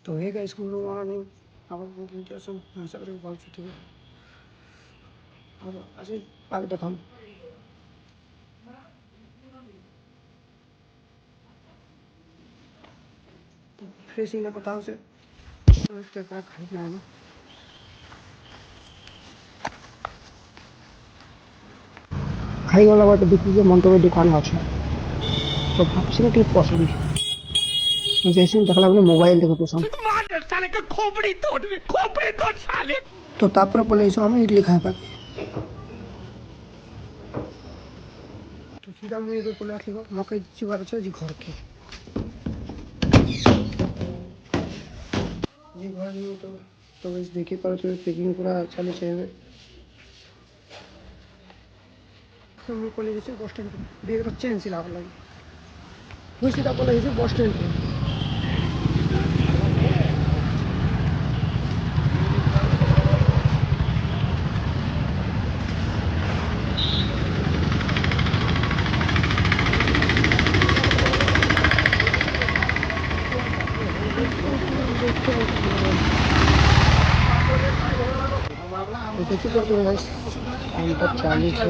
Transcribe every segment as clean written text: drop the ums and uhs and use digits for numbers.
तो hey guys good morning আমার video আসুন আশা করি ভালো ছিল আর আসি পাক দেখাম ফ্রেশিং এর কথা হচ্ছে একটা খাই না খাইগলা বাট দেখি যে মন্তব্য দোকান আছে তো ভাবছি না ঠিক পছন্দ जैसे देखला अपने मोबाइल देखो तो साले का खोपड़ी तोड़ साले तो तापर बोले सो हम इडली खाए पाके तो सीधा मैं तो बोले आखिर मकई चिबार छ जी घर के जी घर में तो बस देखी पर तो पैकिंग पूरा चले चाहिए तो मैं बोले जैसे बस स्टैंड देख तो चेंज सी लाग लगी वो सीधा बोले जैसे बस स्टैंड देखिए तो टाइम तक 40 है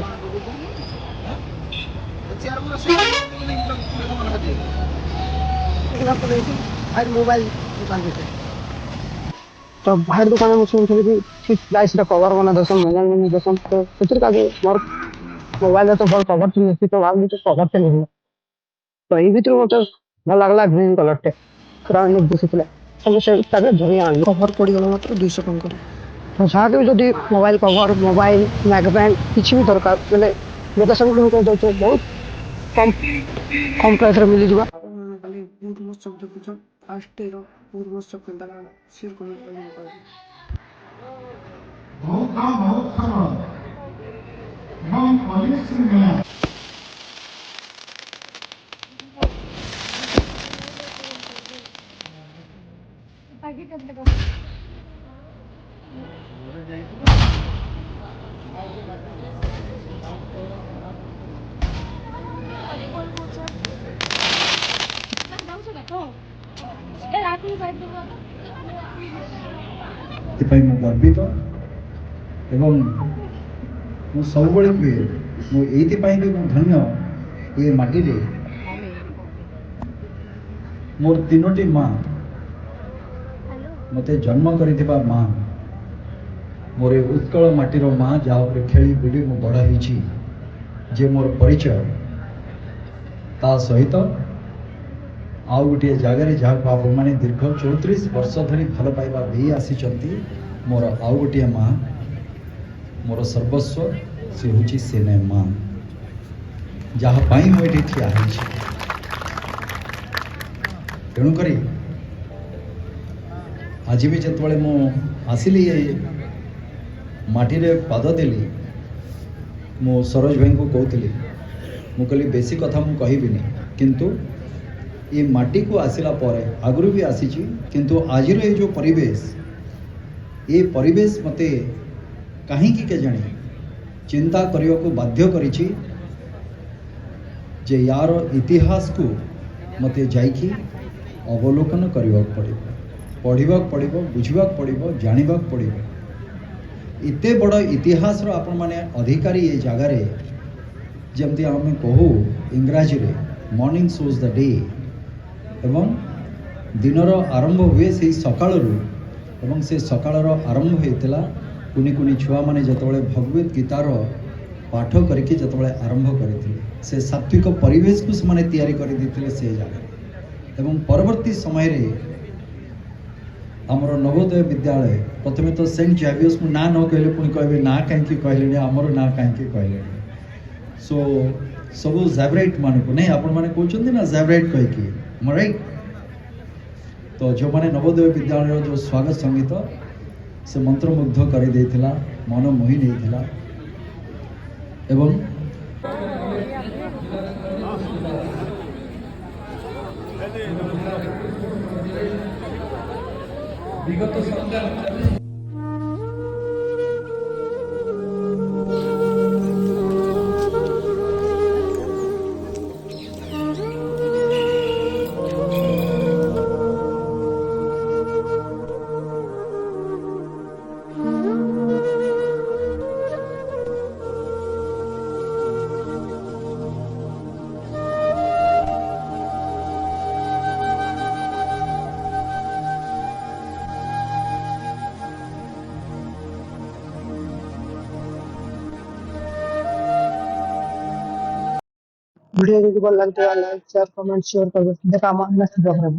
আর মোবাইল দোকান থেকে তো ভাইয়ের দোকানে মুছে মুছে ঠিক প্রাইসটা কভার বানা দশম মোবাইল নিয়ে দশম তো সেটার কাজে মোর মোবাইলে তো ভালো কভার ছিল তো ভাবলি তো কভারটা নিব তো এই ভিতরে মতো ভালো লাগলা গ্রিন কালারটা পুরা অনেক বেশি ছিল সমস্যা তাকে ধরে আনলো কভার পড়ে গেল মাত্র 200 টাকা করে तो साथ में जो मोबाइल कवर मोबाइल मैगब्रांड किसी भी दरकार बोले बेटा सब लोग को तो बहुत कम कम प्राइस रे मिली जबा खाली बहुत मस्त शब्द कुछ फास्ट रो बहुत मस्त शब्द दाला शेयर करने को नहीं बहुत सारा हम पुलिस में आगे करते को ସେଥିପାଇଁ ମୁଁ ଗର୍ବିତ ଏବଂ ମୁଁ ସବୁବେଳେ କୁହେ ମୁଁ ଏଇଥିପାଇଁ ବି ମୁଁ ଧନ୍ୟ ଏ ମାଟିରେ ମୋର 3ଟି ମା ମୋତେ ଜନ୍ମ କରିଥିବା ମା ମୋର ଉତ୍କଳ ମାଟିର ମା ଯାହା ଉପରେ ଖେଳି ବୁଲି ମୁଁ ବଡ଼ ହେଇଛି ଯେ ମୋର ପରିଚୟ ତା ସହିତ ଆଉ ଗୋଟିଏ ଜାଗାରେ ଯାହାକୁ ଆପଣମାନେ ଦୀର୍ଘ 34 ବର୍ଷ ଧରି ଭଲ ପାଇବା ଦେଇ ଆସିଛନ୍ତି ମୋର ଆଉ ଗୋଟିଏ ମା ମୋର ସର୍ବସ୍ୱ ସେ ହେଉଛି ସେନେ ମା ଯାହା ପାଇଁ ମୁଁ ଏଠି ଠିଆ ହେଇଛି ତେଣୁକରି ଆଜି ବି ଯେତେବେଳେ ମୁଁ ଆସିଲି ଏ ମାଟିରେ ପାଦ ଦେଲି ମୁଁ ସରୋଜ ଭାଇଙ୍କୁ କହୁଥିଲି ମୁଁ କହିଲି ବେଶୀ କଥା ମୁଁ କହିବିନି କିନ୍ତୁ ये माटी को आसिला पर आगुरी भी आसी किंतु आजिर ये जो परिवेश मते कहीं के जाने चिंता करने को बाध्य करिछि जे यार इतिहास को मते जाइकी अवलोकन करने पढ़ा पड़ो बुझा पड़ो जाना पड़ो इते बड़ इतिहास आपण माने अधिकारी ये जगार जमती आम कहू इंग्राजी रे मॉर्निंग शोज द डे एवं दिनर आरंभ हुए से सकाळरू एवं से सकाळर आरंभ होता कुनी कुनी छुआ माने जतबले भगवत गीतार पाठ करके जतबले आरंभ करते से सात्विक परिवेश को से तैयारी कर देते से जगह एवं परवर्ती समय रे आमर नवोदय विद्यालय प्रथमे तो सेंट जेवियर्स को ना न कहले पुणी कहबे ना कहीं कहले आमर ना कहीं कहले सो सब जैवराइट मान को नहीं आपण माने कहते ना जैवराइट कहीकि राइट तो जो मैंने नवोदय विद्यालय जो स्वागत संगीत से मंत्रमुग्ध कर मन मोहि नहीं एवं विगत ଭିଡ଼ିଓ ଯଦି ଭଲ ଲାଗୁଥିବ ଲାଇକ୍ ସେୟାର କମେଣ୍ଟ ସେୟାର କରିବେ ଦେଖା ଆମ ନେକ୍ସଟ ବ୍ଲଗରେ।